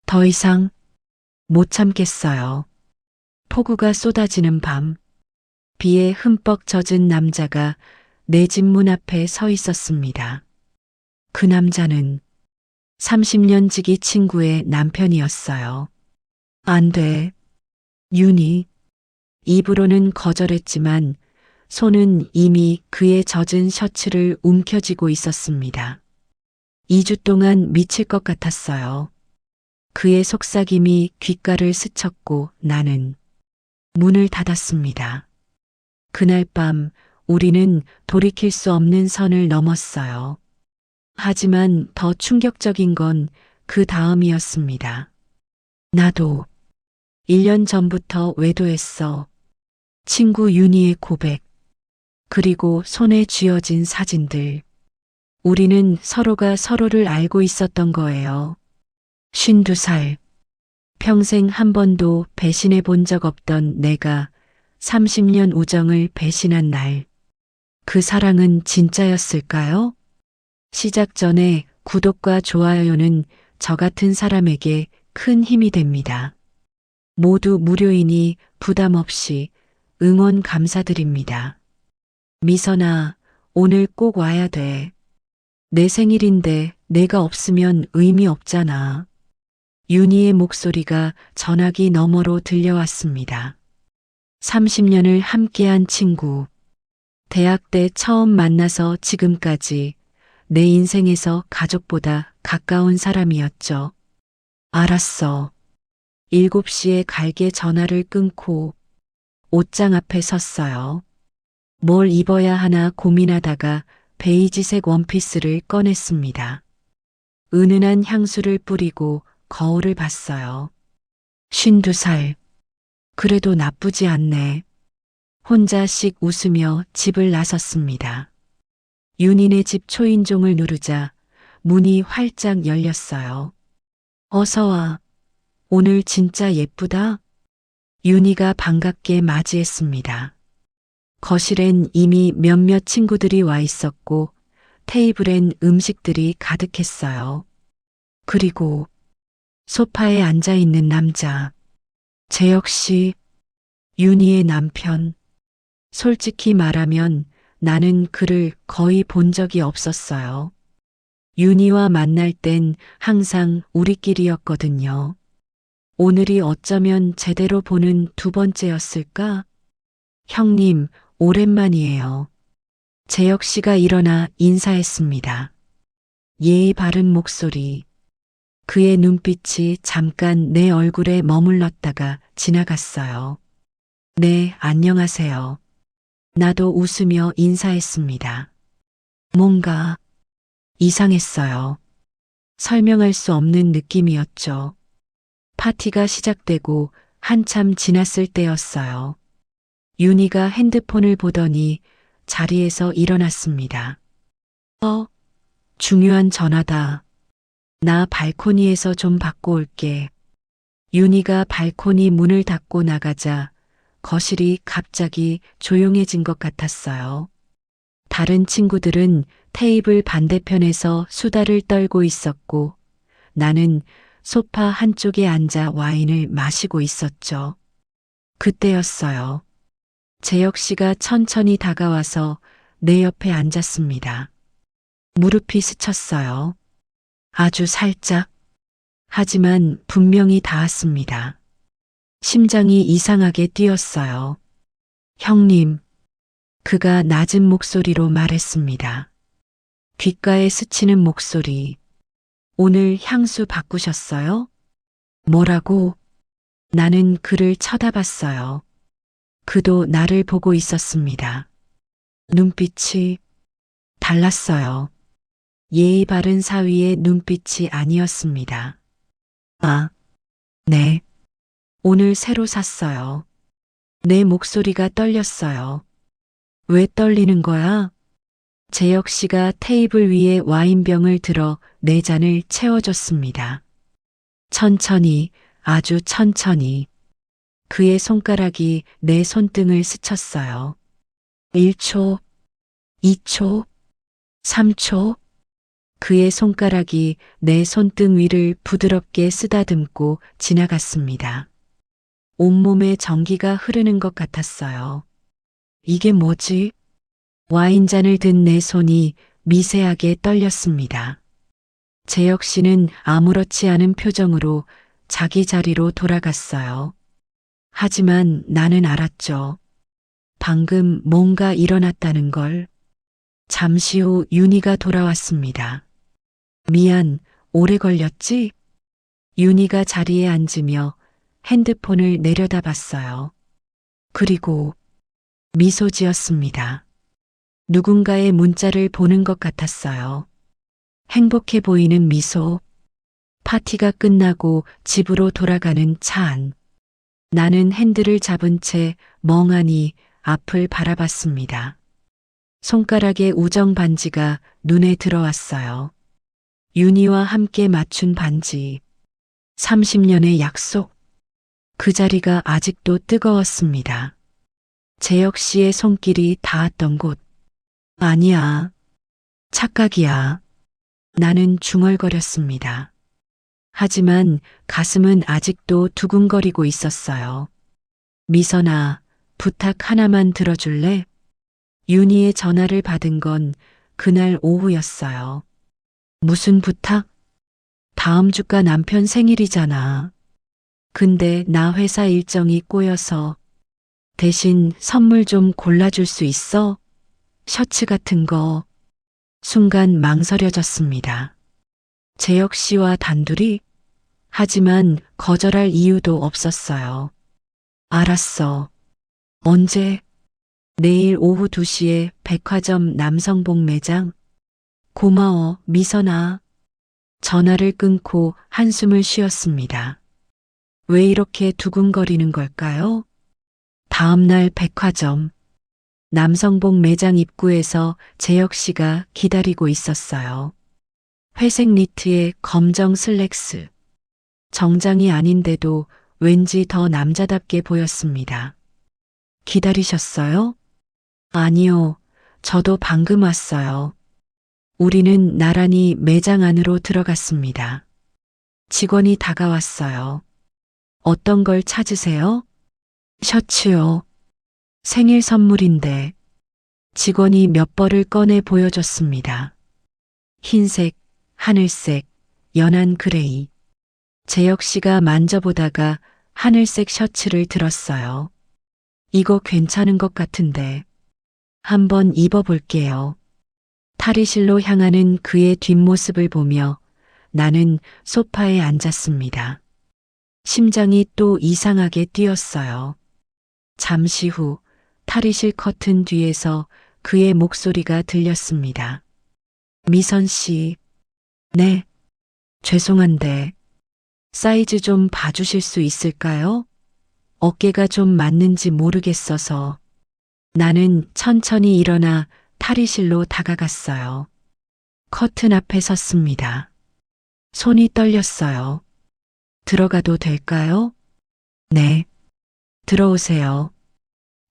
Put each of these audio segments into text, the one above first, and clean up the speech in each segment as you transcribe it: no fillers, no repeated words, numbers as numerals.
더 이상 못 참겠어요. 폭우가 쏟아지는 밤, 비에 흠뻑 젖은 남자가 내 집 문 앞에 서 있었습니다. 그 남자는 30년 지기 친구의 남편이었어요. 안 돼. 윤희. 입으로는 거절했지만 손은 이미 그의 젖은 셔츠를 움켜쥐고 있었습니다. 2주 동안 미칠 것 같았어요. 그의 속삭임이 귓가를 스쳤고 나는 문을 닫았습니다. 그날 밤 우리는 돌이킬 수 없는 선을 넘었어요. 하지만 더 충격적인 건 그 다음이었습니다. 나도 1년 전부터 외도했어. 친구 윤희의 고백, 그리고 손에 쥐어진 사진들. 우리는 서로가 서로를 알고 있었던 거예요. 52살. 평생 한 번도 배신해 본 적 없던 내가 30년 우정을 배신한 날. 그 사랑은 진짜였을까요? 시작 전에 구독과 좋아요는 저 같은 사람에게 큰 힘이 됩니다. 모두 무료이니 부담 없이 응원 감사드립니다. 미선아, 오늘 꼭 와야 돼. 내 생일인데 내가 없으면 의미 없잖아. 윤희의 목소리가 전화기 너머로 들려왔습니다. 30년을 함께한 친구. 대학 때 처음 만나서 지금까지 내 인생에서 가족보다 가까운 사람이었죠. 알았어. 7시에 갈게 전화를 끊고 옷장 앞에 섰어요. 뭘 입어야 하나 고민하다가 베이지색 원피스를 꺼냈습니다. 은은한 향수를 뿌리고 거울을 봤어요. 52살. 그래도 나쁘지 않네. 혼자 씩 웃으며 집을 나섰습니다. 윤희네 집 초인종을 누르자 문이 활짝 열렸어요. 어서 와. 오늘 진짜 예쁘다. 윤희가 반갑게 맞이했습니다. 거실엔 이미 몇몇 친구들이 와 있었고 테이블엔 음식들이 가득했어요. 그리고 소파에 앉아 있는 남자. 재혁 씨, 윤희의 남편. 솔직히 말하면 나는 그를 거의 본 적이 없었어요. 윤희와 만날 땐 항상 우리끼리였거든요. 오늘이 어쩌면 제대로 보는 두 번째였을까? 형님, 오랜만이에요. 재혁 씨가 일어나 인사했습니다. 예의 바른 목소리. 그의 눈빛이 잠깐 내 얼굴에 머물렀다가 지나갔어요. 네, 안녕하세요. 나도 웃으며 인사했습니다. 뭔가 이상했어요. 설명할 수 없는 느낌이었죠. 파티가 시작되고 한참 지났을 때였어요. 윤희가 핸드폰을 보더니 자리에서 일어났습니다. 중요한 전화다. 나 발코니에서 좀 받고 올게. 윤희가 발코니 문을 닫고 나가자 거실이 갑자기 조용해진 것 같았어요. 다른 친구들은 테이블 반대편에서 수다를 떨고 있었고 나는 소파 한쪽에 앉아 와인을 마시고 있었죠. 그때였어요. 재혁 씨가 천천히 다가와서 내 옆에 앉았습니다. 무릎이 스쳤어요. 아주 살짝. 하지만 분명히 닿았습니다. 심장이 이상하게 뛰었어요. 형님. 그가 낮은 목소리로 말했습니다. 귓가에 스치는 목소리. 오늘 향수 바꾸셨어요? 뭐라고? 나는 그를 쳐다봤어요. 그도 나를 보고 있었습니다. 눈빛이 달랐어요. 예의 바른 사위의 눈빛이 아니었습니다. 아, 네. 오늘 새로 샀어요. 내 목소리가 떨렸어요. 왜 떨리는 거야? 재혁 씨가 테이블 위에 와인병을 들어 네 잔을 채워줬습니다. 천천히, 아주 천천히. 그의 손가락이 내 손등을 스쳤어요. 1초, 2초, 3초. 그의 손가락이 내 손등 위를 부드럽게 쓰다듬고 지나갔습니다. 온몸에 전기가 흐르는 것 같았어요. 이게 뭐지? 와인잔을 든 내 손이 미세하게 떨렸습니다. 재혁 씨는 아무렇지 않은 표정으로 자기 자리로 돌아갔어요. 하지만 나는 알았죠. 방금 뭔가 일어났다는 걸. 잠시 후 윤희가 돌아왔습니다. 미안, 오래 걸렸지? 윤희가 자리에 앉으며 핸드폰을 내려다봤어요. 그리고 미소 지었습니다. 누군가의 문자를 보는 것 같았어요. 행복해 보이는 미소. 파티가 끝나고 집으로 돌아가는 차 안. 나는 핸들을 잡은 채 멍하니 앞을 바라봤습니다. 손가락에 우정 반지가 눈에 들어왔어요. 윤희와 함께 맞춘 반지. 30년의 약속. 그 자리가 아직도 뜨거웠습니다. 재혁 씨의 손길이 닿았던 곳. 아니야. 착각이야. 나는 중얼거렸습니다. 하지만 가슴은 아직도 두근거리고 있었어요. 미선아, 부탁 하나만 들어줄래? 윤희의 전화를 받은 건 그날 오후였어요. 무슨 부탁? 다음 주가 남편 생일이잖아. 근데 나 회사 일정이 꼬여서 대신 선물 좀 골라줄 수 있어? 셔츠 같은 거. 순간 망설여졌습니다. 재혁 씨와 단둘이? 하지만 거절할 이유도 없었어요. 알았어. 언제? 내일 오후 2시에 백화점 남성복 매장? 고마워, 미선아. 전화를 끊고 한숨을 쉬었습니다. 왜 이렇게 두근거리는 걸까요? 다음 날 백화점. 남성복 매장 입구에서 재혁 씨가 기다리고 있었어요. 회색 니트에 검정 슬랙스. 정장이 아닌데도 왠지 더 남자답게 보였습니다. 기다리셨어요? 아니요. 저도 방금 왔어요. 우리는 나란히 매장 안으로 들어갔습니다. 직원이 다가왔어요. 어떤 걸 찾으세요? 셔츠요. 생일 선물인데. 직원이 몇 벌을 꺼내 보여줬습니다. 흰색, 하늘색, 연한 그레이. 재혁 씨가 만져보다가 하늘색 셔츠를 들었어요. 이거 괜찮은 것 같은데. 한번 입어볼게요. 탈의실로 향하는 그의 뒷모습을 보며 나는 소파에 앉았습니다. 심장이 또 이상하게 뛰었어요. 잠시 후 탈의실 커튼 뒤에서 그의 목소리가 들렸습니다. 미선 씨. 네. 죄송한데 사이즈 좀 봐주실 수 있을까요? 어깨가 좀 맞는지 모르겠어서. 나는 천천히 일어나 탈의실로 다가갔어요. 커튼 앞에 섰습니다. 손이 떨렸어요. 들어가도 될까요? 네. 들어오세요.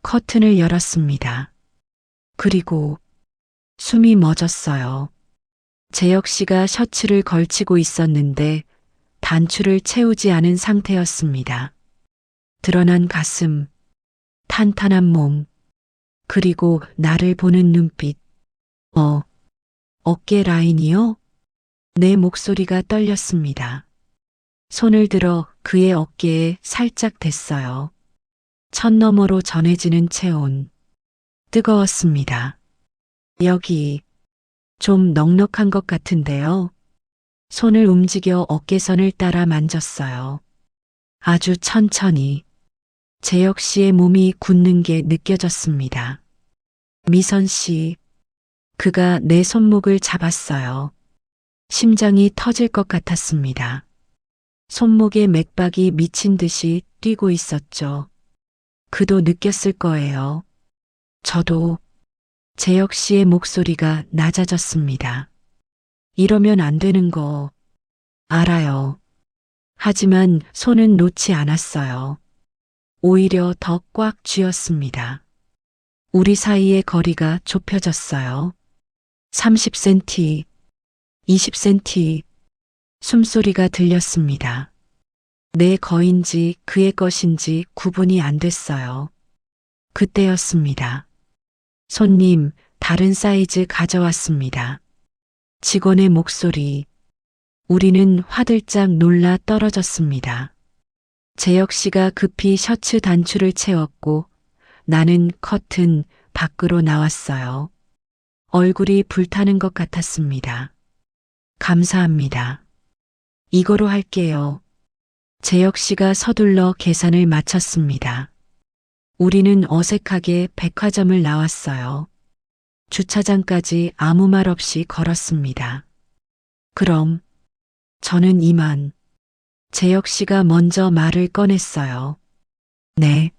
커튼을 열었습니다. 그리고 숨이 멎었어요. 재혁 씨가 셔츠를 걸치고 있었는데 단추를 채우지 않은 상태였습니다. 드러난 가슴, 탄탄한 몸, 그리고 나를 보는 눈빛. 어깨 라인이요? 내 목소리가 떨렸습니다. 손을 들어 그의 어깨에 살짝 댔어요. 천 너머로 전해지는 체온. 뜨거웠습니다. 여기 좀 넉넉한 것 같은데요. 손을 움직여 어깨선을 따라 만졌어요. 아주 천천히. 재혁 씨의 몸이 굳는 게 느껴졌습니다. 미선 씨. 그가 내 손목을 잡았어요. 심장이 터질 것 같았습니다. 손목에 맥박이 미친 듯이 뛰고 있었죠. 그도 느꼈을 거예요. 저도. 재혁 씨의 목소리가 낮아졌습니다. 이러면 안 되는 거 알아요. 하지만 손은 놓지 않았어요. 오히려 더 꽉 쥐었습니다. 우리 사이의 거리가 좁혀졌어요. 30cm. 20cm. 숨소리가 들렸습니다. 내 거인지 그의 것인지 구분이 안 됐어요. 그때였습니다. 손님, 다른 사이즈 가져왔습니다. 직원의 목소리. 우리는 화들짝 놀라 떨어졌습니다. 재혁 씨가 급히 셔츠 단추를 채웠고 나는 커튼 밖으로 나왔어요. 얼굴이 불타는 것 같았습니다. 감사합니다. 이거로 할게요. 재혁 씨가 서둘러 계산을 마쳤습니다. 우리는 어색하게 백화점을 나왔어요. 주차장까지 아무 말 없이 걸었습니다. 그럼 저는 이만. 재혁 씨가 먼저 말을 꺼냈어요. 네.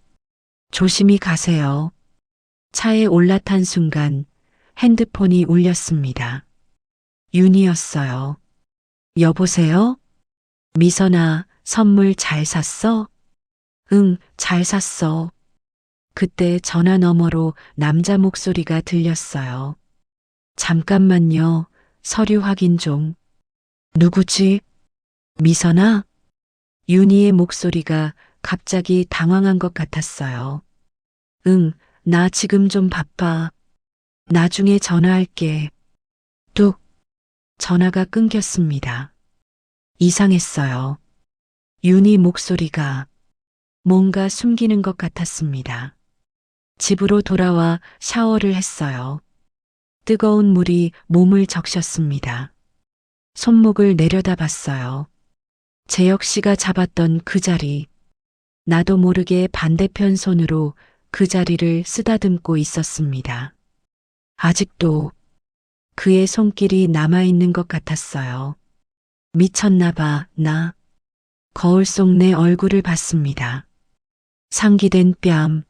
조심히 가세요. 차에 올라탄 순간 핸드폰이 울렸습니다. 윤이었어요. 여보세요? 미선아, 선물 잘 샀어? 응, 잘 샀어. 그때 전화 너머로 남자 목소리가 들렸어요. 잠깐만요. 서류 확인 좀. 누구지? 미선아? 윤희의 목소리가 갑자기 당황한 것 같았어요. 응, 나 지금 좀 바빠. 나중에 전화할게. 뚝. 전화가 끊겼습니다. 이상했어요. 윤희 목소리가 뭔가 숨기는 것 같았습니다. 집으로 돌아와 샤워를 했어요. 뜨거운 물이 몸을 적셨습니다. 손목을 내려다봤어요. 재혁 씨가 잡았던 그 자리. 나도 모르게 반대편 손으로 그 자리를 쓰다듬고 있었습니다. 아직도 그의 손길이 남아있는 것 같았어요. 미쳤나 봐, 나. 거울 속 내 얼굴을 봤습니다. 상기된 뺨,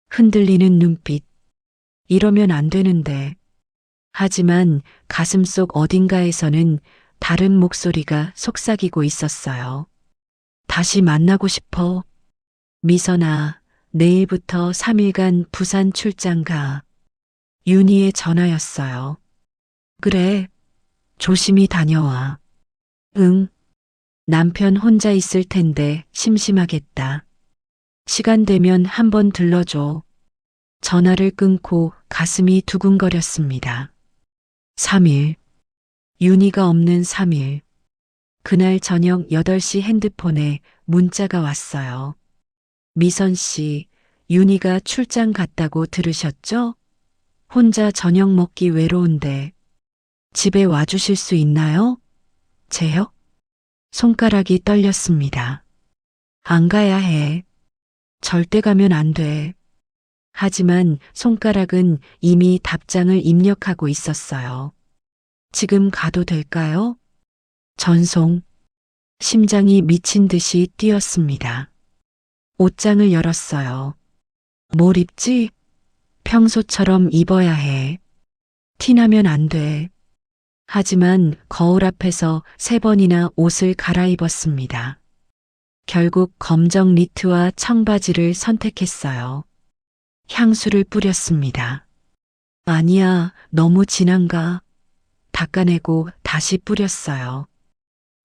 흔들리는 눈빛. 이러면 안 되는데. 하지만 가슴 속 어딘가에서는 다른 목소리가 속삭이고 있었어요. 다시 만나고 싶어. 미선아, 내일부터 3일간 부산 출장 가. 윤희의 전화였어요. 그래, 조심히 다녀와. 응, 남편 혼자 있을 텐데 심심하겠다. 시간 되면 한번 들러줘. 전화를 끊고 가슴이 두근거렸습니다. 3일. 윤희가 없는 3일. 그날 저녁 8시 핸드폰에 문자가 왔어요. 미선 씨, 윤희가 출장 갔다고 들으셨죠? 혼자 저녁 먹기 외로운데 집에 와주실 수 있나요? 재혁? 손가락이 떨렸습니다. 안 가야 해. 절대 가면 안 돼. 하지만 손가락은 이미 답장을 입력하고 있었어요. 지금 가도 될까요? 전송. 심장이 미친 듯이 뛰었습니다. 옷장을 열었어요. 뭘 입지? 평소처럼 입어야 해. 티나면 안 돼. 하지만 거울 앞에서 3번이나 옷을 갈아입었습니다. 결국 검정 니트와 청바지를 선택했어요. 향수를 뿌렸습니다. 아니야, 너무 진한가? 닦아내고 다시 뿌렸어요.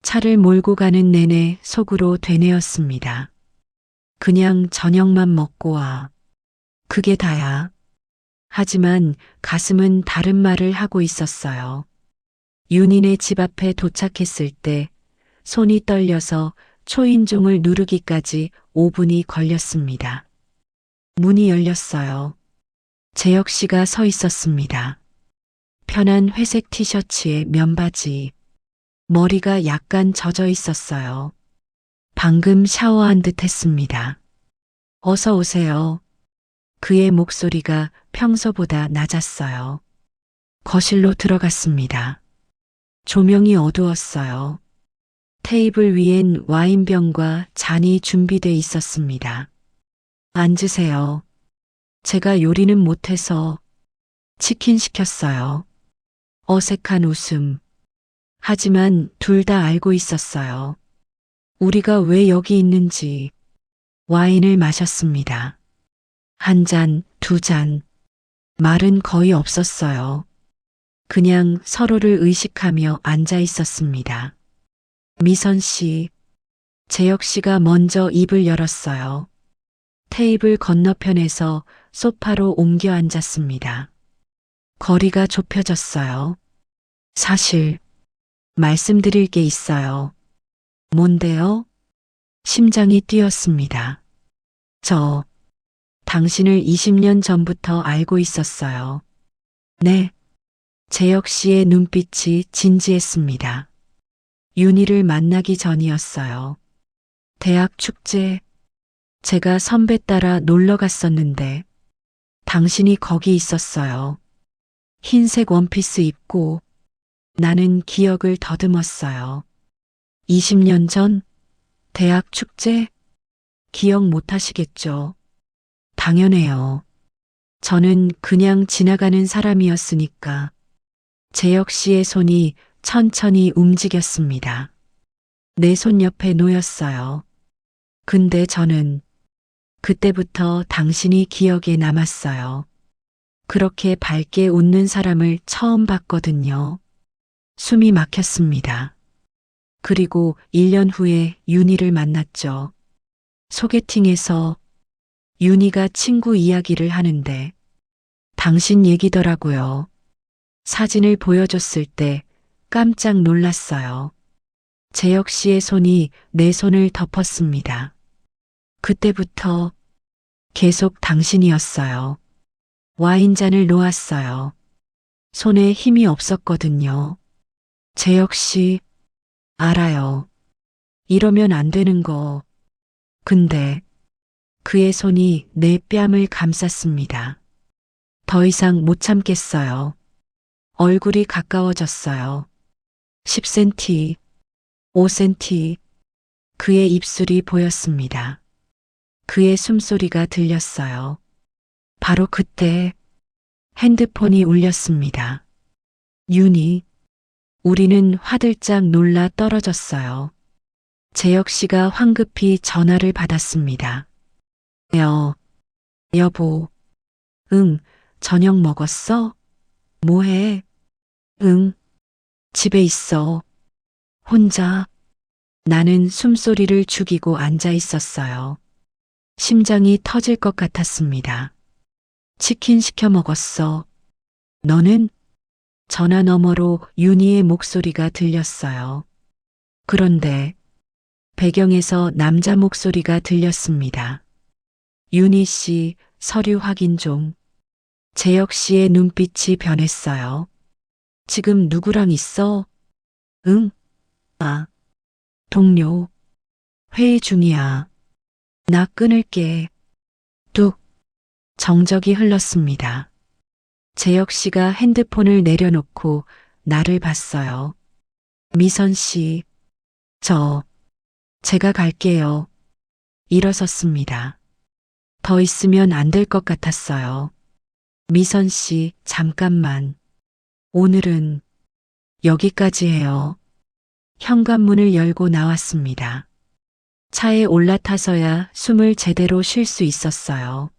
차를 몰고 가는 내내 속으로 되뇌었습니다. 그냥 저녁만 먹고 와. 그게 다야. 하지만 가슴은 다른 말을 하고 있었어요. 윤희네 집 앞에 도착했을 때 손이 떨려서 초인종을 누르기까지 5분이 걸렸습니다. 문이 열렸어요. 재혁 씨가 서 있었습니다. 편한 회색 티셔츠에 면바지. 머리가 약간 젖어 있었어요. 방금 샤워한 듯 했습니다. 어서 오세요. 그의 목소리가 평소보다 낮았어요. 거실로 들어갔습니다. 조명이 어두웠어요. 테이블 위엔 와인병과 잔이 준비돼 있었습니다. 앉으세요. 제가 요리는 못해서 치킨 시켰어요. 어색한 웃음. 하지만 둘 다 알고 있었어요. 우리가 왜 여기 있는지. 와인을 마셨습니다. 1잔, 2잔. 말은 거의 없었어요. 그냥 서로를 의식하며 앉아 있었습니다. 미선 씨, 재혁 씨가 먼저 입을 열었어요. 테이블 건너편에서 소파로 옮겨 앉았습니다. 거리가 좁혀졌어요. 사실, 말씀드릴 게 있어요. 뭔데요? 심장이 뛰었습니다. 저, 당신을 20년 전부터 알고 있었어요. 네. 재혁 씨의 눈빛이 진지했습니다. 윤희를 만나기 전이었어요. 대학 축제, 제가 선배 따라 놀러 갔었는데, 당신이 거기 있었어요. 흰색 원피스 입고, 나는 기억을 더듬었어요. 20년 전, 대학 축제? 기억 못 하시겠죠? 당연해요. 저는 그냥 지나가는 사람이었으니까. 재혁 씨의 손이 천천히 움직였습니다. 내 손 옆에 놓였어요. 근데 저는 그때부터 당신이 기억에 남았어요. 그렇게 밝게 웃는 사람을 처음 봤거든요. 숨이 막혔습니다. 그리고 1년 후에 윤희를 만났죠. 소개팅에서 윤희가 친구 이야기를 하는데 당신 얘기더라고요. 사진을 보여줬을 때 깜짝 놀랐어요. 재혁 씨의 손이 내 손을 덮었습니다. 그때부터 계속 당신이었어요. 와인잔을 놓았어요. 손에 힘이 없었거든요. 재혁 씨, 알아요. 이러면 안 되는 거. 근데 그의 손이 내 뺨을 감쌌습니다. 더 이상 못 참겠어요. 얼굴이 가까워졌어요. 10cm, 5cm, 그의 입술이 보였습니다. 그의 숨소리가 들렸어요. 바로 그때 핸드폰이 울렸습니다. 윤희, 우리는 화들짝 놀라 떨어졌어요. 재혁 씨가 황급히 전화를 받았습니다. 여보. 응, 저녁 먹었어? 뭐해? 응, 집에 있어. 혼자. 나는 숨소리를 죽이고 앉아 있었어요. 심장이 터질 것 같았습니다. 치킨 시켜 먹었어. 너는? 전화 너머로 윤희의 목소리가 들렸어요. 그런데 배경에서 남자 목소리가 들렸습니다. 윤희 씨, 서류 확인 좀. 재혁 씨의 눈빛이 변했어요. 지금 누구랑 있어? 응? 아, 동료. 회의 중이야. 나 끊을게. 뚝. 정적이 흘렀습니다. 재혁 씨가 핸드폰을 내려놓고 나를 봤어요. 미선 씨, 제가 갈게요. 일어섰습니다. 더 있으면 안 될 것 같았어요. 미선 씨, 잠깐만. 오늘은 여기까지 해요. 현관문을 열고 나왔습니다. 차에 올라타서야 숨을 제대로 쉴 수 있었어요.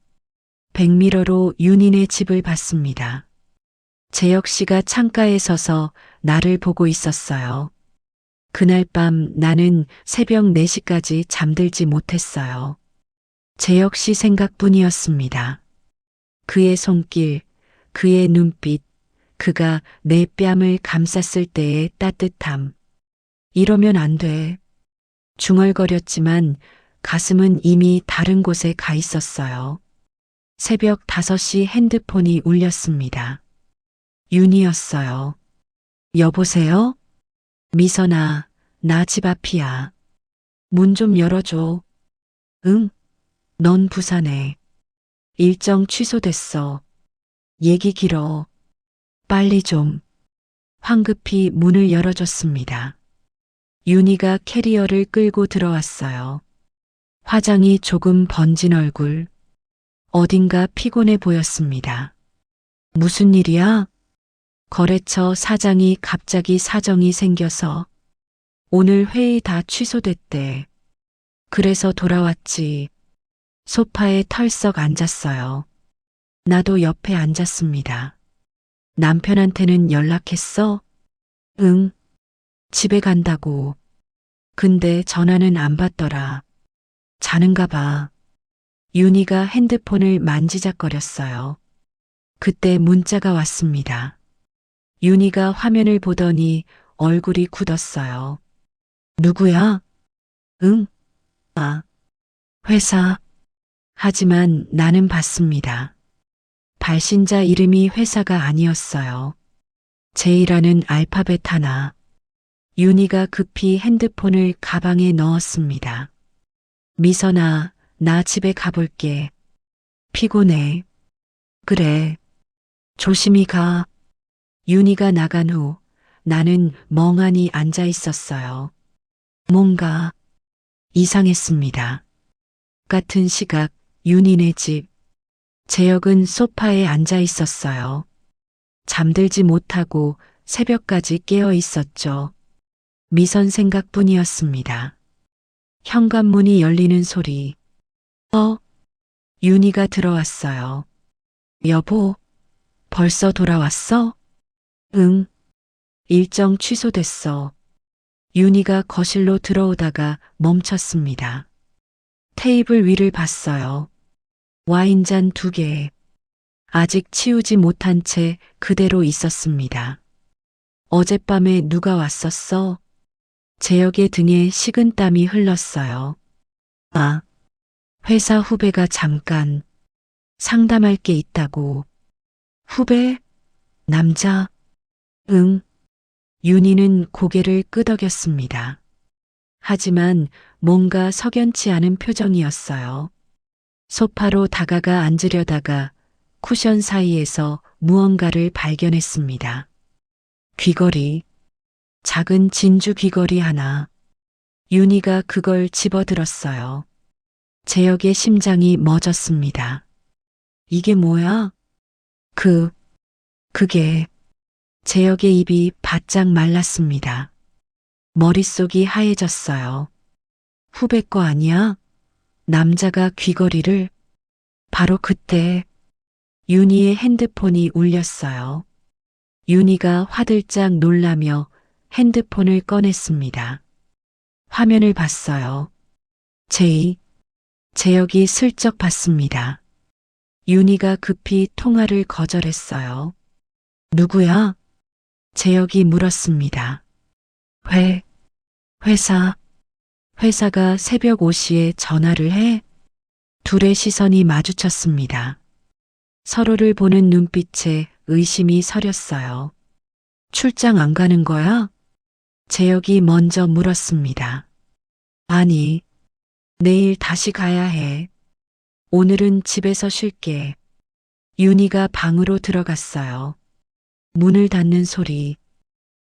백미러로 윤희네 집을 봤습니다. 재혁 씨가 창가에 서서 나를 보고 있었어요. 그날 밤 나는 새벽 4시까지 잠들지 못했어요. 재혁 씨 생각뿐이었습니다. 그의 손길, 그의 눈빛, 그가 내 뺨을 감쌌을 때의 따뜻함. 이러면 안 돼. 중얼거렸지만 가슴은 이미 다른 곳에 가 있었어요. 새벽 5시 핸드폰이 울렸습니다. 윤희였어요. 여보세요? 미선아, 나 집 앞이야. 문 좀 열어줘. 응? 넌 부산에. 일정 취소됐어. 얘기 길어. 빨리 좀. 황급히 문을 열어줬습니다. 윤희가 캐리어를 끌고 들어왔어요. 화장이 조금 번진 얼굴. 어딘가 피곤해 보였습니다. 무슨 일이야? 거래처 사장이 갑자기 사정이 생겨서 오늘 회의 다 취소됐대. 그래서 돌아왔지. 소파에 털썩 앉았어요. 나도 옆에 앉았습니다. 남편한테는 연락했어? 응, 집에 간다고. 근데 전화는 안 받더라. 자는가 봐. 윤희가 핸드폰을 만지작거렸어요. 그때 문자가 왔습니다. 윤희가 화면을 보더니 얼굴이 굳었어요. 누구야? 응, 아, 회사. 하지만 나는 받습니다. 발신자 이름이 회사가 아니었어요. J라는 알파벳 하나. 윤희가 급히 핸드폰을 가방에 넣었습니다. 미선아, 나 집에 가볼게. 피곤해. 그래. 조심히 가. 윤희가 나간 후 나는 멍하니 앉아 있었어요. 뭔가 이상했습니다. 같은 시각 윤희네 집. 재혁은 소파에 앉아 있었어요. 잠들지 못하고 새벽까지 깨어 있었죠. 미선 생각뿐이었습니다. 현관문이 열리는 소리. 윤희가 들어왔어요. 여보, 벌써 돌아왔어? 응, 일정 취소됐어. 윤희가 거실로 들어오다가 멈췄습니다. 테이블 위를 봤어요. 와인잔 2개. 아직 치우지 못한 채 그대로 있었습니다. 어젯밤에 누가 왔었어? 재혁의 등에 식은땀이 흘렀어요. 아, 회사 후배가 잠깐 상담할 게 있다고. 후배? 남자? 응. 윤희는 고개를 끄덕였습니다. 하지만 뭔가 석연치 않은 표정이었어요. 소파로 다가가 앉으려다가 쿠션 사이에서 무언가를 발견했습니다. 귀걸이. 작은 진주 귀걸이 하나. 윤희가 그걸 집어들었어요. 재혁의 심장이 멎었습니다. 이게 뭐야? 그게. 재혁의 입이 바짝 말랐습니다. 머릿속이 하얘졌어요. 후배 거 아니야? 남자가 귀걸이를. 바로 그때 윤희의 핸드폰이 울렸어요. 윤희가 화들짝 놀라며 핸드폰을 꺼냈습니다. 화면을 봤어요. 재혁이 슬쩍 봤습니다. 윤희가 급히 통화를 거절했어요. 누구야? 재혁이 물었습니다. 회사가 새벽 5시에 전화를 해? 둘의 시선이 마주쳤습니다. 서로를 보는 눈빛에 의심이 서렸어요. 출장 안 가는 거야? 재혁이 먼저 물었습니다. 아니, 내일 다시 가야 해. 오늘은 집에서 쉴게. 윤희가 방으로 들어갔어요. 문을 닫는 소리.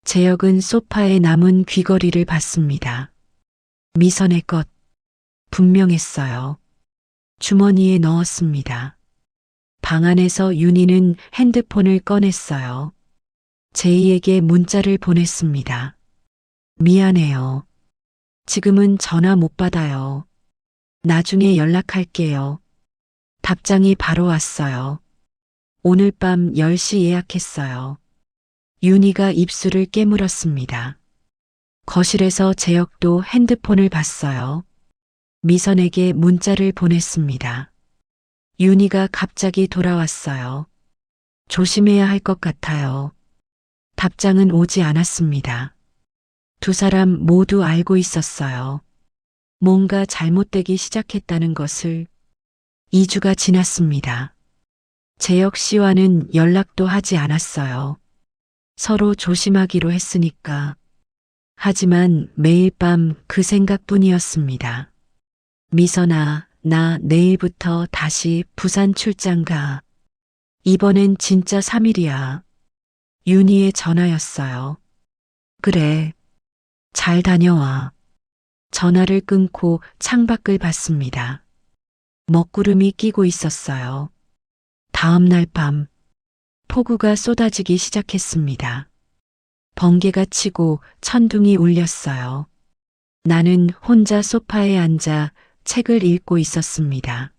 재혁은 소파에 남은 귀걸이를 봤습니다. 미선의 것. 분명했어요. 주머니에 넣었습니다. 방 안에서 윤희는 핸드폰을 꺼냈어요. 제이에게 문자를 보냈습니다. 미안해요. 지금은 전화 못 받아요. 나중에 연락할게요. 답장이 바로 왔어요. 오늘 밤 10시 예약했어요. 윤희가 입술을 깨물었습니다. 거실에서 재혁도 핸드폰을 봤어요. 미선에게 문자를 보냈습니다. 윤희가 갑자기 돌아왔어요. 조심해야 할 것 같아요. 답장은 오지 않았습니다. 두 사람 모두 알고 있었어요. 뭔가 잘못되기 시작했다는 것을. 2주가 지났습니다. 재혁 씨와는 연락도 하지 않았어요. 서로 조심하기로 했으니까. 하지만 매일 밤 그 생각뿐이었습니다. 미선아, 나 내일부터 다시 부산 출장 가. 이번엔 진짜 3일이야. 윤희의 전화였어요. 그래. 잘 다녀와. 전화를 끊고 창밖을 봤습니다. 먹구름이 끼고 있었어요. 다음 날 밤, 폭우가 쏟아지기 시작했습니다. 번개가 치고 천둥이 울렸어요. 나는 혼자 소파에 앉아 책을 읽고 있었습니다.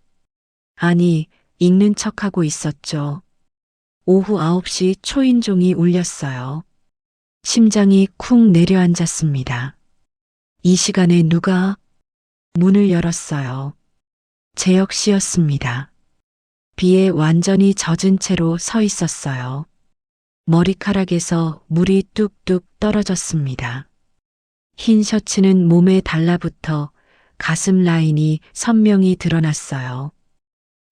아니, 읽는 척하고 있었죠. 오후 9시 초인종이 울렸어요. 심장이 쿵 내려앉았습니다. 이 시간에 누가 문을 열었어요. 재혁 씨였습니다. 비에 완전히 젖은 채로 서 있었어요. 머리카락에서 물이 뚝뚝 떨어졌습니다. 흰 셔츠는 몸에 달라붙어 가슴 라인이 선명히 드러났어요.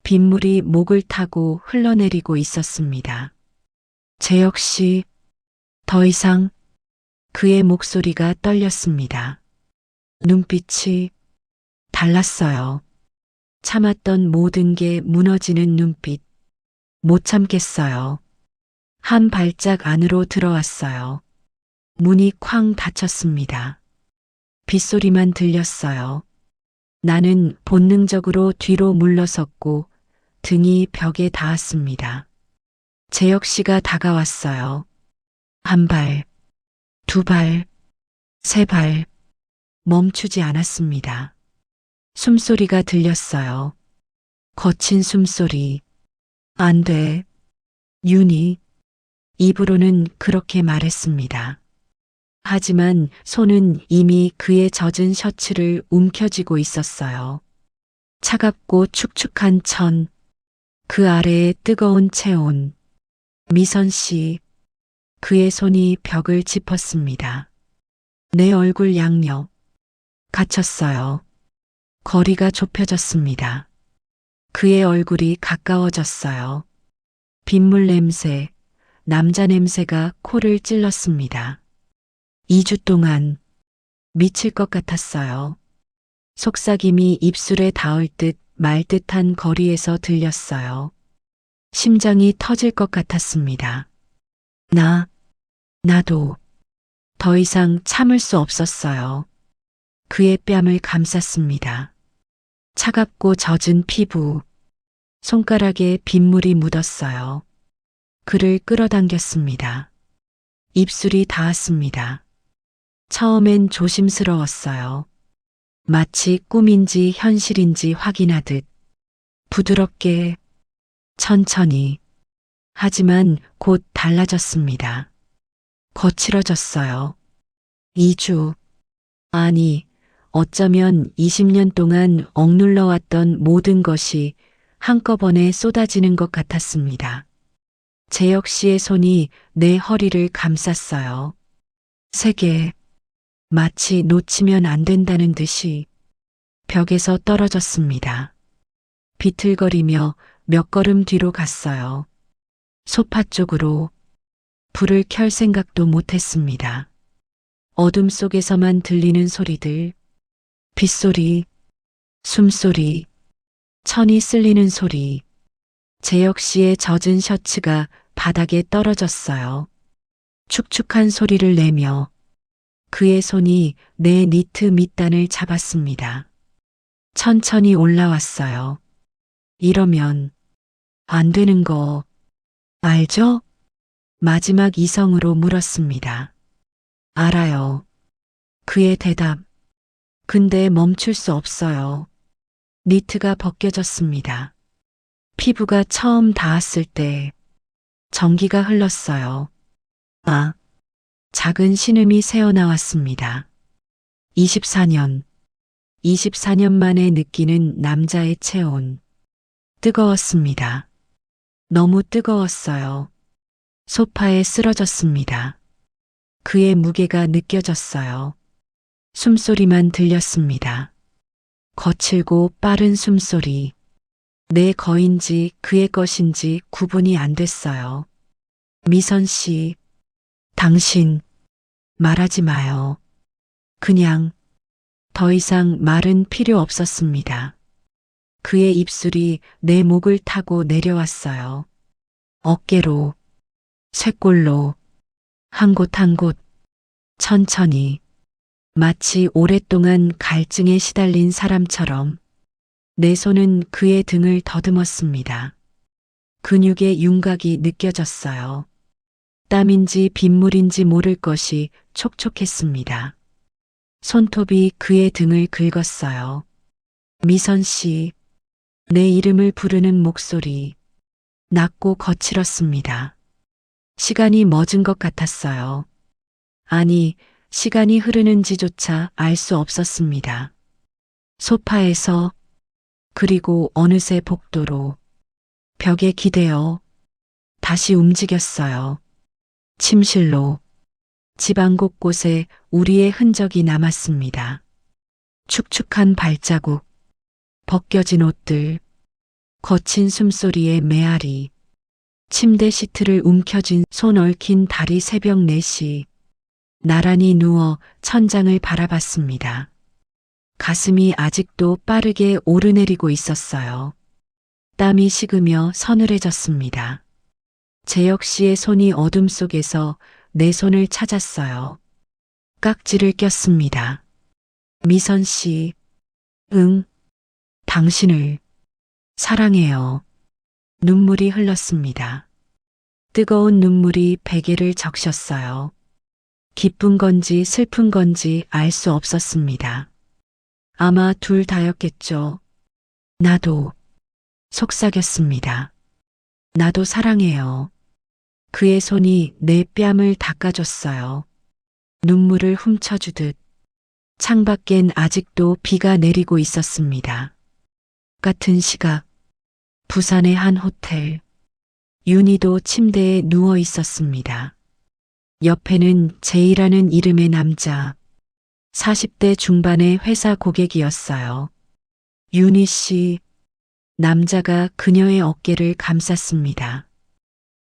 빗물이 목을 타고 흘러내리고 있었습니다. 재혁 씨, 더 이상 그의 목소리가 떨렸습니다. 눈빛이 달랐어요. 참았던 모든 게 무너지는 눈빛. 못 참겠어요. 한 발짝 안으로 들어왔어요. 문이 쾅 닫혔습니다. 빗소리만 들렸어요. 나는 본능적으로 뒤로 물러섰고 등이 벽에 닿았습니다. 재혁 씨가 다가왔어요. 한 발, 두 발, 세 발, 멈추지 않았습니다. 숨소리가 들렸어요. 거친 숨소리. 안 돼. 윤희. 입으로는 그렇게 말했습니다. 하지만 손은 이미 그의 젖은 셔츠를 움켜쥐고 있었어요. 차갑고 축축한 천, 그 아래에 뜨거운 체온. 미선 씨, 그의 손이 벽을 짚었습니다. 내 얼굴 양옆. 갇혔어요. 거리가 좁혀졌습니다. 그의 얼굴이 가까워졌어요. 빗물 냄새, 남자 냄새가 코를 찔렀습니다. 2주 동안 미칠 것 같았어요. 속삭임이 입술에 닿을 듯 말 듯한 거리에서 들렸어요. 심장이 터질 것 같았습니다. 나도 더 이상 참을 수 없었어요. 그의 뺨을 감쌌습니다. 차갑고 젖은 피부, 손가락에 빗물이 묻었어요. 그를 끌어당겼습니다. 입술이 닿았습니다. 처음엔 조심스러웠어요. 마치 꿈인지 현실인지 확인하듯 부드럽게, 천천히. 하지만 곧 달라졌습니다. 거칠어졌어요. 2주, 아니, 어쩌면 20년 동안 억눌러왔던 모든 것이 한꺼번에 쏟아지는 것 같았습니다. 재혁 씨의 손이 내 허리를 감쌌어요. 세게, 마치 놓치면 안 된다는 듯이 벽에서 떨어졌습니다. 비틀거리며 몇 걸음 뒤로 갔어요. 소파 쪽으로. 불을 켤 생각도 못했습니다. 어둠 속에서만 들리는 소리들, 빗소리, 숨소리, 천이 쓸리는 소리. 재혁 씨의 젖은 셔츠가 바닥에 떨어졌어요. 축축한 소리를 내며 그의 손이 내 니트 밑단을 잡았습니다. 천천히 올라왔어요. 이러면 안 되는 거 알죠? 마지막 이성으로 물었습니다. 알아요. 그의 대답. 근데 멈출 수 없어요. 니트가 벗겨졌습니다. 피부가 처음 닿았을 때 전기가 흘렀어요. 작은 신음이 새어나왔습니다. 24년 만에 느끼는 남자의 체온. 뜨거웠습니다. 너무 뜨거웠어요. 소파에 쓰러졌습니다. 그의 무게가 느껴졌어요. 숨소리만 들렸습니다. 거칠고 빠른 숨소리. 내 거인지 그의 것인지 구분이 안 됐어요. 미선 씨, 당신 말하지 마요. 그냥 더 이상 말은 필요 없었습니다. 그의 입술이 내 목을 타고 내려왔어요. 어깨로, 쇄골로, 한 곳 한 곳, 천천히, 마치 오랫동안 갈증에 시달린 사람처럼 내 손은 그의 등을 더듬었습니다. 근육의 윤곽이 느껴졌어요. 땀인지 빗물인지 모를 것이 촉촉했습니다. 손톱이 그의 등을 긁었어요. 미선 씨, 내 이름을 부르는 목소리. 낮고 거칠었습니다. 시간이 멎은 것 같았어요. 아니, 시간이 흐르는지조차 알 수 없었습니다. 소파에서, 그리고 어느새 복도로, 벽에 기대어 다시 움직였어요. 침실로, 집안 곳곳에 우리의 흔적이 남았습니다. 축축한 발자국, 벗겨진 옷들, 거친 숨소리의 메아리, 침대 시트를 움켜쥔 손 얽힌 다리 새벽 4시, 나란히 누워 천장을 바라봤습니다. 가슴이 아직도 빠르게 오르내리고 있었어요. 땀이 식으며 서늘해졌습니다. 재혁 씨의 손이 어둠 속에서 내 손을 찾았어요. 깍지를 꼈습니다. 미선 씨, 응, 당신을 사랑해요. 눈물이 흘렀습니다. 뜨거운 눈물이 베개를 적셨어요. 기쁜 건지 슬픈 건지 알 수 없었습니다. 아마 둘 다였겠죠. 나도 속삭였습니다. 나도 사랑해요. 그의 손이 내 뺨을 닦아줬어요. 눈물을 훔쳐주듯 창밖엔 아직도 비가 내리고 있었습니다. 같은 시각, 부산의 한 호텔. 윤희도 침대에 누워 있었습니다. 옆에는 제이라는 이름의 남자, 40대 중반의 회사 고객이었어요. 윤희 씨, 남자가 그녀의 어깨를 감쌌습니다.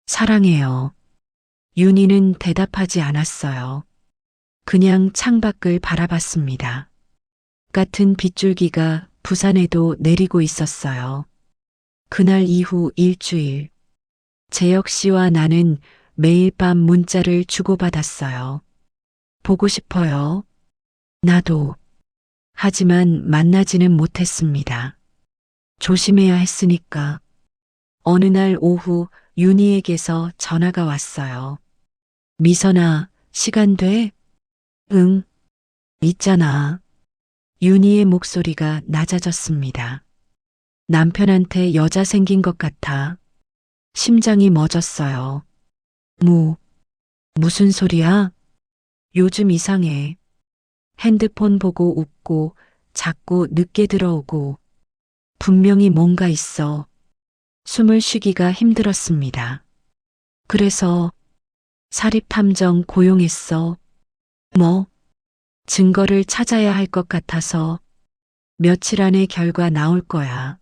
사랑해요. 윤희는 대답하지 않았어요. 그냥 창밖을 바라봤습니다. 같은 빗줄기가 부산에도 내리고 있었어요. 그날 이후 일주일, 재혁 씨와 나는 매일 밤 문자를 주고받았어요. 보고 싶어요. 나도. 하지만 만나지는 못했습니다. 조심해야 했으니까. 어느 날 오후 윤희에게서 전화가 왔어요. 미선아, 시간 돼? 응, 있잖아. 윤희의 목소리가 낮아졌습니다. 남편한테 여자 생긴 것 같아. 심장이 멎었어요. 무슨 소리야? 요즘 이상해. 핸드폰 보고 웃고 자꾸 늦게 들어오고 분명히 뭔가 있어. 숨을 쉬기가 힘들었습니다. 그래서 사립탐정 고용했어. 뭐? 증거를 찾아야 할 것 같아서 며칠 안에 결과 나올 거야.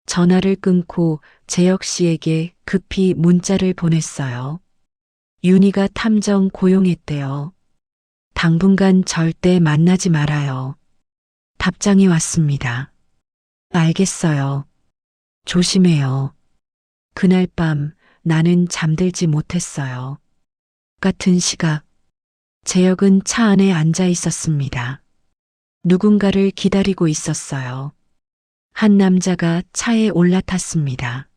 전화를 끊고 재혁 씨에게 급히 문자를 보냈어요. 윤희가 탐정 고용했대요. 당분간 절대 만나지 말아요. 답장이 왔습니다. 알겠어요. 조심해요. 그날 밤 나는 잠들지 못했어요. 같은 시각, 재혁은 차 안에 앉아 있었습니다. 누군가를 기다리고 있었어요. 한 남자가 차에 올라탔습니다.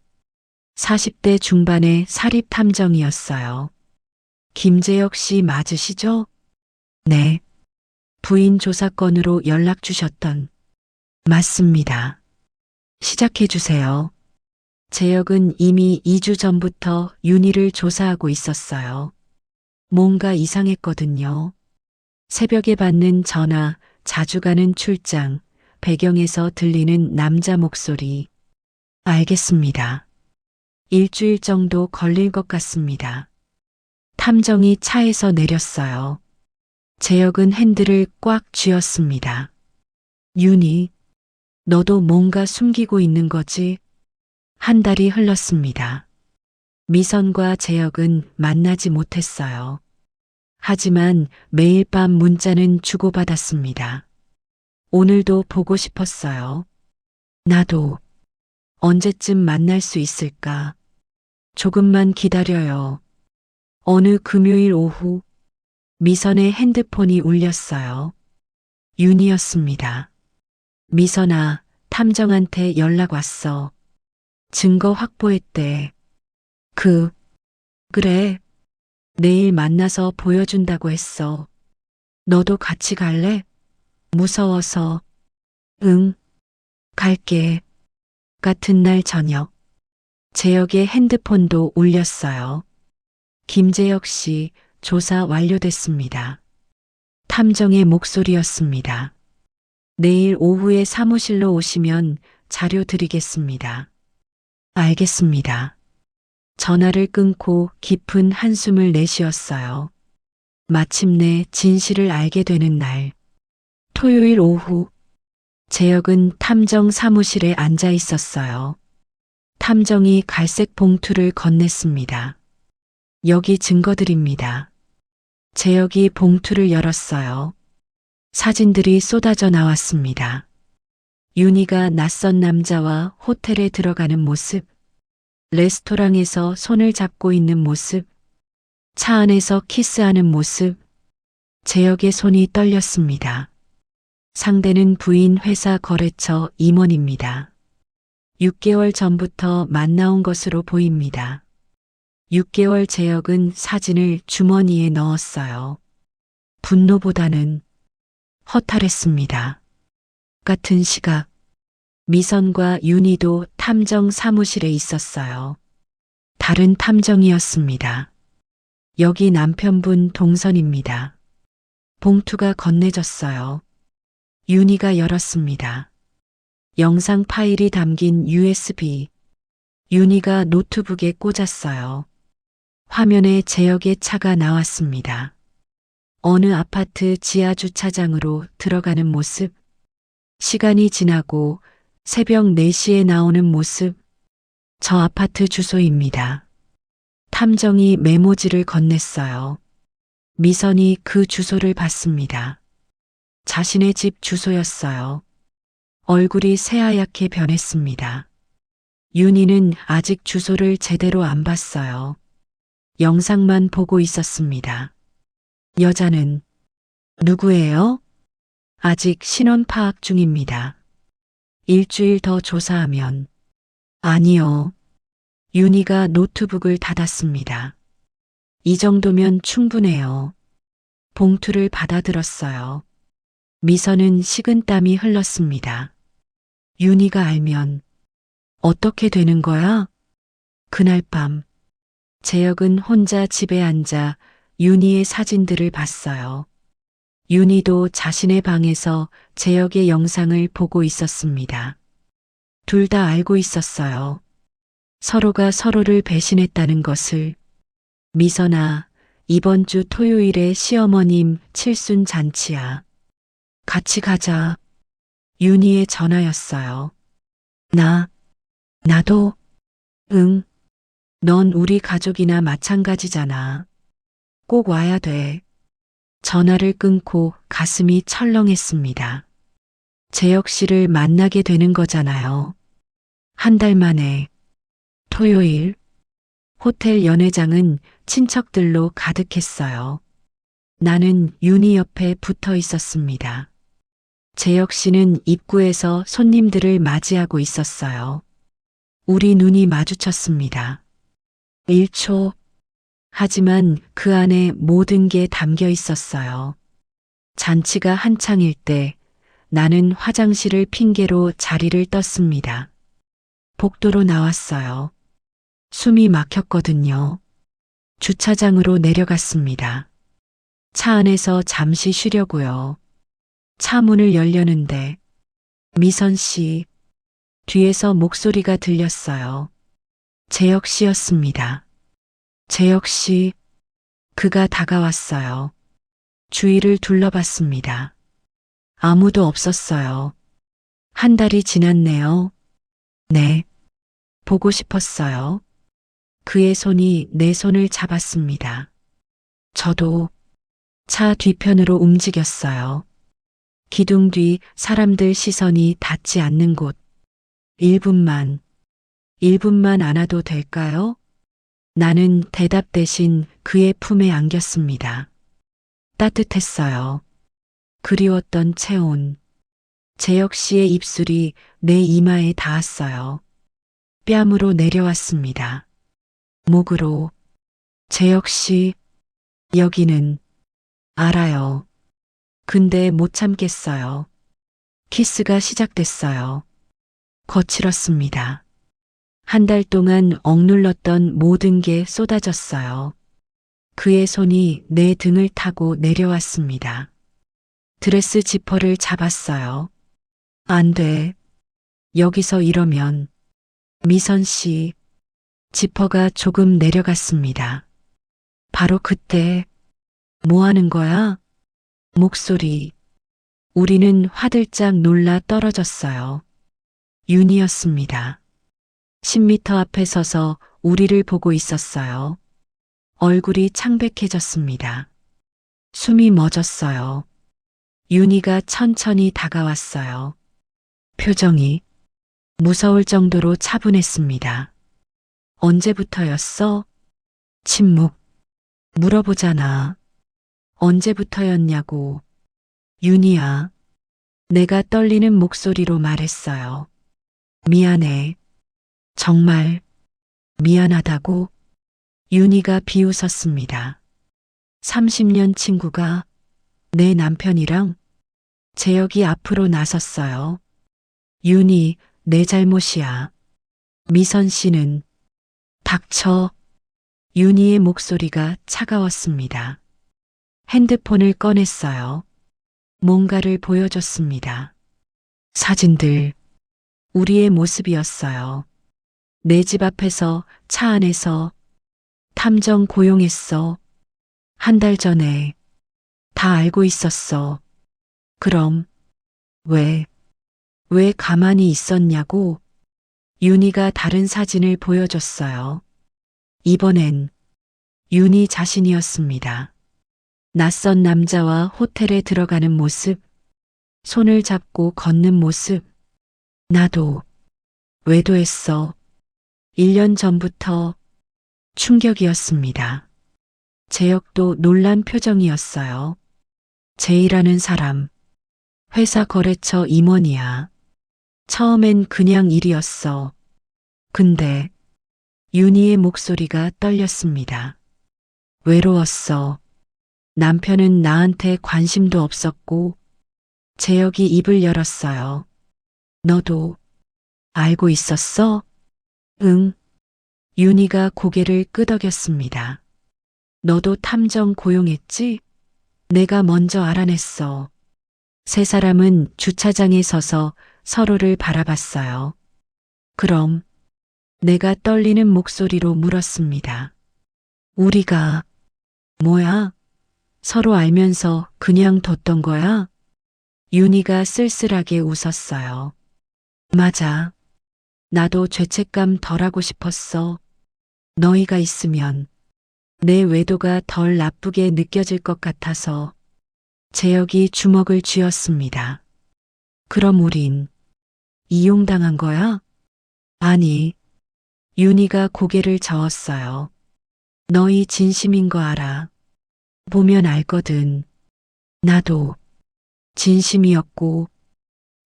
40대 중반의 사립탐정이었어요. 김재혁 씨 맞으시죠? 네. 부인 조사건으로 연락 주셨던. 맞습니다. 시작해 주세요. 재혁은 이미 2주 전부터 윤희를 조사하고 있었어요. 뭔가 이상했거든요. 새벽에 받는 전화, 자주 가는 출장, 배경에서 들리는 남자 목소리. 알겠습니다. 일주일 정도 걸릴 것 같습니다. 탐정이 차에서 내렸어요. 재혁은 핸들을 꽉 쥐었습니다. 윤희, 너도 뭔가 숨기고 있는 거지? 한 달이 흘렀습니다. 미선과 재혁은 만나지 못했어요. 하지만 매일 밤 문자는 주고받았습니다. 오늘도 보고 싶었어요. 나도. 언제쯤 만날 수 있을까? 조금만 기다려요. 어느 금요일 오후, 미선의 핸드폰이 울렸어요. 윤희였습니다. 미선아, 탐정한테 연락 왔어. 증거 확보했대. 그래. 내일 만나서 보여준다고 했어. 너도 같이 갈래? 무서워서. 응, 갈게. 같은 날 저녁. 재혁의 핸드폰도 울렸어요. 김재혁 씨, 조사 완료됐습니다. 탐정의 목소리였습니다. 내일 오후에 사무실로 오시면 자료 드리겠습니다. 알겠습니다. 전화를 끊고 깊은 한숨을 내쉬었어요. 마침내 진실을 알게 되는 날. 토요일 오후, 재혁은 탐정 사무실에 앉아 있었어요. 탐정이 갈색 봉투를 건넸습니다. 여기 증거들입니다. 재혁이 봉투를 열었어요. 사진들이 쏟아져 나왔습니다. 윤희가 낯선 남자와 호텔에 들어가는 모습, 레스토랑에서 손을 잡고 있는 모습, 차 안에서 키스하는 모습, 재혁의 손이 떨렸습니다. 상대는 부인 회사 거래처 임원입니다. 6개월 전부터 만나온 것으로 보입니다. 6개월 재혁은 사진을 주머니에 넣었어요. 분노보다는 허탈했습니다. 같은 시각, 미선과 윤희도 탐정 사무실에 있었어요. 다른 탐정이었습니다. 여기 남편분 동선입니다. 봉투가 건네졌어요. 윤희가 열었습니다. 영상 파일이 담긴 USB. 윤희가 노트북에 꽂았어요. 화면에 재혁의 차가 나왔습니다. 어느 아파트 지하 주차장으로 들어가는 모습. 시간이 지나고 새벽 4시에 나오는 모습. 저 아파트 주소입니다. 탐정이 메모지를 건넸어요. 미선이 그 주소를 봤습니다. 자신의 집 주소였어요. 얼굴이 새하얗게 변했습니다. 윤희는 아직 주소를 제대로 안 봤어요. 영상만 보고 있었습니다. 여자는 누구예요? 아직 신원 파악 중입니다. 일주일 더 조사하면. 아니요. 윤희가 노트북을 닫았습니다. 이 정도면 충분해요. 봉투를 받아들었어요. 미선은 식은땀이 흘렀습니다. 윤희가 알면 어떻게 되는 거야? 그날 밤, 재혁은 혼자 집에 앉아 윤희의 사진들을 봤어요. 윤희도 자신의 방에서 재혁의 영상을 보고 있었습니다. 둘 다 알고 있었어요. 서로가 서로를 배신했다는 것을. 미선아, 이번 주 토요일에 시어머님 칠순 잔치야. 같이 가자. 윤희의 전화였어요. 나도? 응. 넌 우리 가족이나 마찬가지잖아. 꼭 와야 돼. 전화를 끊고 가슴이 철렁했습니다. 재혁 씨를 만나게 되는 거잖아요. 한 달 만에. 토요일. 호텔 연회장은 친척들로 가득했어요. 나는 윤희 옆에 붙어 있었습니다. 재혁 씨는 입구에서 손님들을 맞이하고 있었어요. 우리 눈이 마주쳤습니다. 1초. 하지만 그 안에 모든 게 담겨 있었어요. 잔치가 한창일 때 나는 화장실을 핑계로 자리를 떴습니다. 복도로 나왔어요. 숨이 막혔거든요. 주차장으로 내려갔습니다. 차 안에서 잠시 쉬려고요. 차 문을 열려는데 미선 씨, 뒤에서 목소리가 들렸어요. 재혁 씨였습니다. 재혁 씨, 그가 다가왔어요. 주위를 둘러봤습니다. 아무도 없었어요. 한 달이 지났네요. 네. 보고 싶었어요. 그의 손이 내 손을 잡았습니다. 저도 차 뒤편으로 움직였어요. 기둥 뒤 사람들 시선이 닿지 않는 곳. 1분만 안아도 될까요? 나는 대답 대신 그의 품에 안겼습니다. 따뜻했어요. 그리웠던 체온. 재혁 씨의 입술이 내 이마에 닿았어요. 뺨으로 내려왔습니다. 목으로. 재혁 씨, 여기는 알아요. 근데 못 참겠어요. 키스가 시작됐어요. 거칠었습니다. 한 달 동안 억눌렀던 모든 게 쏟아졌어요. 그의 손이 내 등을 타고 내려왔습니다. 드레스 지퍼를 잡았어요. 안 돼. 여기서 이러면. 미선 씨, 지퍼가 조금 내려갔습니다. 바로 그때, 뭐 하는 거야? 목소리. 우리는 화들짝 놀라 떨어졌어요. 윤이었습니다. 10m 앞에 서서 우리를 보고 있었어요. 얼굴이 창백해졌습니다. 숨이 멎었어요. 윤희가 천천히 다가왔어요. 표정이 무서울 정도로 차분했습니다. 언제부터였어? 침묵. 물어보잖아. 언제부터였냐고. 윤희야. 내가 떨리는 목소리로 말했어요. 미안해. 정말 미안하다고. 윤희가 비웃었습니다. 30년 친구가 내 남편이랑. 재혁이 앞으로 나섰어요. 윤희, 내 잘못이야. 미선 씨는. 닥쳐. 윤희의 목소리가 차가웠습니다. 핸드폰을 꺼냈어요. 뭔가를 보여줬습니다. 사진들. 우리의 모습이었어요. 내 집 앞에서, 차 안에서. 탐정 고용했어. 한 달 전에. 다 알고 있었어. 그럼 왜 가만히 있었냐고. 윤희가 다른 사진을 보여줬어요. 이번엔 윤희 자신이었습니다. 낯선 남자와 호텔에 들어가는 모습, 손을 잡고 걷는 모습. 나도 외도했어. 1년 전부터. 충격이었습니다. 재혁도 놀란 표정이었어요. 제이라는 사람, 회사 거래처 임원이야. 처음엔 그냥 일이었어. 근데 윤희의 목소리가 떨렸습니다. 외로웠어. 남편은 나한테 관심도 없었고. 재혁이 입을 열었어요. 너도 알고 있었어? 응. 윤희가 고개를 끄덕였습니다. 너도 탐정 고용했지? 내가 먼저 알아냈어. 세 사람은 주차장에 서서 서로를 바라봤어요. 그럼 내가 떨리는 목소리로 물었습니다. 우리가 뭐야? 서로 알면서 그냥 뒀던 거야? 윤희가 쓸쓸하게 웃었어요. 맞아. 나도 죄책감 덜하고 싶었어. 너희가 있으면 내 외도가 덜 나쁘게 느껴질 것 같아서. 재혁이 주먹을 쥐었습니다. 그럼 우린 이용당한 거야? 아니. 윤희가 고개를 저었어요. 너희 진심인 거 알아. 보면 알거든. 나도 진심이었고.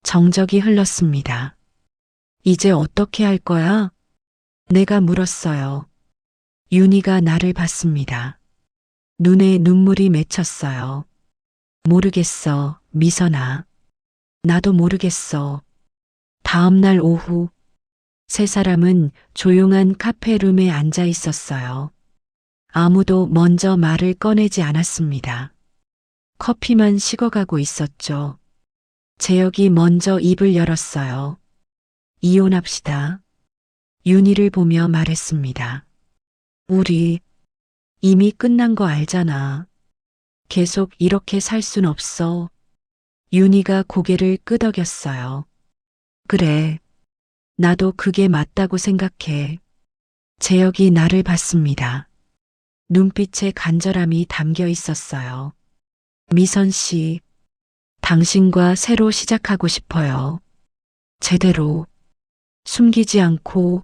정적이 흘렀습니다. 이제 어떻게 할 거야? 내가 물었어요. 윤희가 나를 봤습니다. 눈에 눈물이 맺혔어요. 모르겠어, 미선아. 나도 모르겠어. 다음 날 오후, 세 사람은 조용한 카페룸에 앉아 있었어요. 아무도 먼저 말을 꺼내지 않았습니다. 커피만 식어가고 있었죠. 재혁이 먼저 입을 열었어요. 이혼합시다. 윤희를 보며 말했습니다. 우리 이미 끝난 거 알잖아. 계속 이렇게 살 순 없어. 윤희가 고개를 끄덕였어요. 그래. 나도 그게 맞다고 생각해. 재혁이 나를 봤습니다. 눈빛에 간절함이 담겨 있었어요. 미선 씨, 당신과 새로 시작하고 싶어요. 제대로. 숨기지 않고.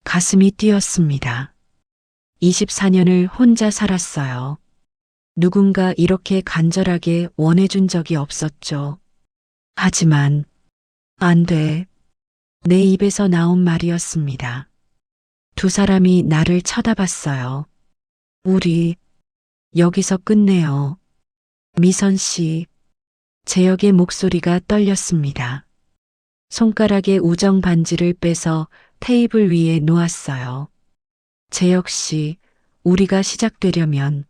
가슴이 뛰었습니다. 24년을 혼자 살았어요. 누군가 이렇게 간절하게 원해준 적이 없었죠. 하지만 안 돼. 내 입에서 나온 말이었습니다. 두 사람이 나를 쳐다봤어요. 우리 여기서 끝내요. 미선 씨. 재혁의 목소리가 떨렸습니다. 손가락에 우정 반지를 빼서 테이블 위에 놓았어요. 제 역시 우리가 시작되려면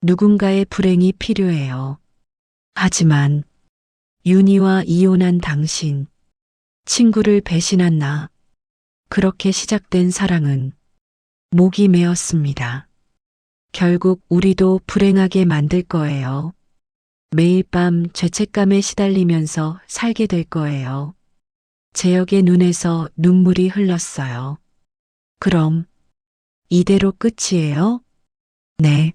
누군가의 불행이 필요해요. 하지만 윤희와 이혼한 당신, 친구를 배신한 나, 그렇게 시작된 사랑은 목이 메었습니다. 결국 우리도 불행하게 만들 거예요. 매일 밤 죄책감에 시달리면서 살게 될 거예요. 재혁의 눈에서 눈물이 흘렀어요. 그럼 이대로 끝이에요? 네.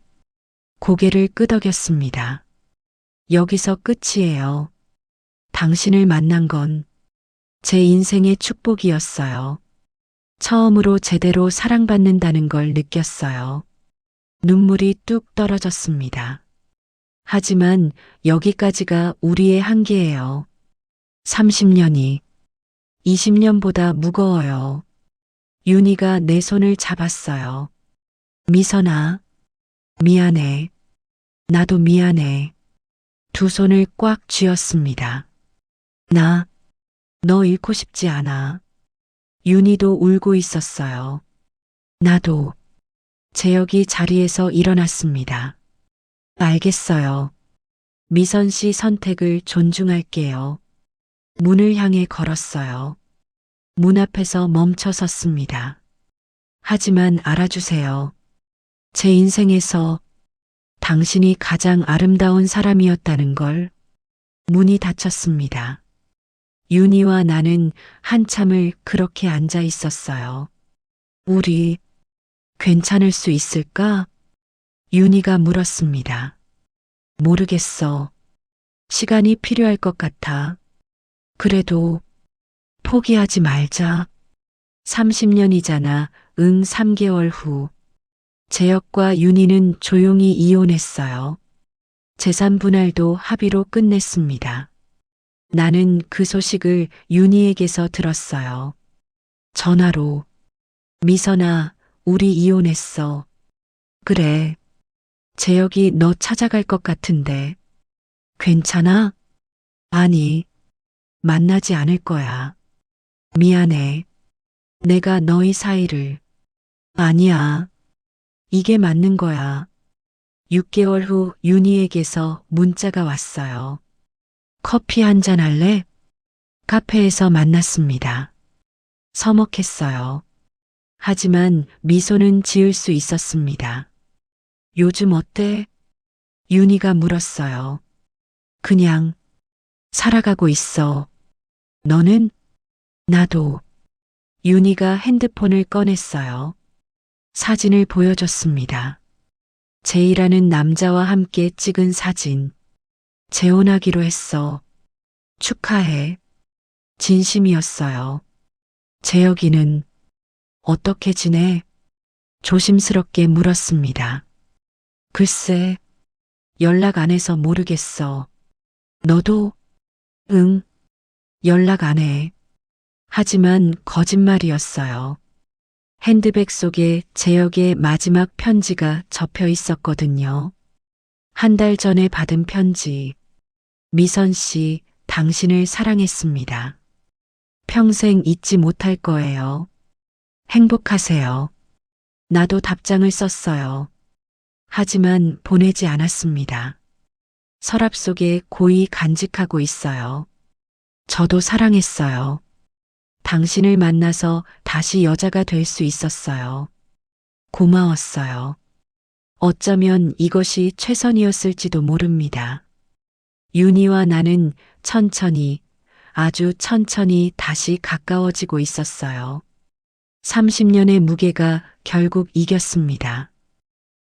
고개를 끄덕였습니다. 여기서 끝이에요. 당신을 만난 건 제 인생의 축복이었어요. 처음으로 제대로 사랑받는다는 걸 느꼈어요. 눈물이 뚝 떨어졌습니다. 하지만 여기까지가 우리의 한계예요. 30년이 20년보다 무거워요. 윤희가 내 손을 잡았어요. 미선아, 미안해. 나도 미안해. 두 손을 꽉 쥐었습니다. 너 잃고 싶지 않아. 윤희도 울고 있었어요. 나도. 재혁이 자리에서 일어났습니다. 알겠어요. 미선 씨 선택을 존중할게요. 문을 향해 걸었어요. 문 앞에서 멈춰 섰습니다. 하지만 알아주세요. 제 인생에서 당신이 가장 아름다운 사람이었다는 걸. 문이 닫혔습니다. 윤희와 나는 한참을 그렇게 앉아 있었어요. 우리 괜찮을 수 있을까? 윤희가 물었습니다. 모르겠어. 시간이 필요할 것 같아. 그래도 포기하지 말자. 30년이잖아. 응, 3개월 후. 재혁과 윤희는 조용히 이혼했어요. 재산 분할도 합의로 끝냈습니다. 나는 그 소식을 윤희에게서 들었어요. 전화로. 미선아, 우리 이혼했어. 그래. 재혁이 너 찾아갈 것 같은데. 괜찮아? 아니, 만나지 않을 거야. 미안해. 내가 너희 사이를. 아니야. 이게 맞는 거야. 6개월 후 윤희에게서 문자가 왔어요. 커피 한잔 할래? 카페에서 만났습니다. 서먹했어요. 하지만 미소는 지을 수 있었습니다. 요즘 어때? 윤희가 물었어요. 그냥 살아가고 있어. 너는? 나도. 윤희가 핸드폰을 꺼냈어요. 사진을 보여줬습니다. 제이라는 남자와 함께 찍은 사진. 재혼하기로 했어. 축하해. 진심이었어요. 재혁이는 어떻게 지내? 조심스럽게 물었습니다. 글쎄, 연락 안 해서 모르겠어. 너도? 응, 연락 안 해. 하지만 거짓말이었어요. 핸드백 속에 재혁의 마지막 편지가 접혀 있었거든요. 한 달 전에 받은 편지. 미선 씨, 당신을 사랑했습니다. 평생 잊지 못할 거예요. 행복하세요. 나도 답장을 썼어요. 하지만 보내지 않았습니다. 서랍 속에 고이 간직하고 있어요. 저도 사랑했어요. 당신을 만나서 다시 여자가 될 수 있었어요. 고마웠어요. 어쩌면 이것이 최선이었을지도 모릅니다. 윤희와 나는 천천히, 아주 천천히 다시 가까워지고 있었어요. 30년의 무게가 결국 이겼습니다.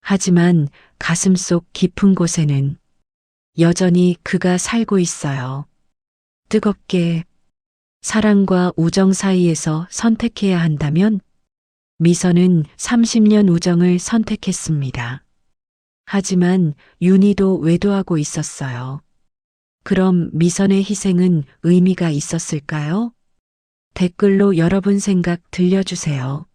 하지만 가슴속 깊은 곳에는 여전히 그가 살고 있어요. 뜨겁게. 사랑과 우정 사이에서 선택해야 한다면 미선은 30년 우정을 선택했습니다. 하지만 윤희도 외도하고 있었어요. 그럼 미선의 희생은 의미가 있었을까요? 댓글로 여러분 생각 들려주세요.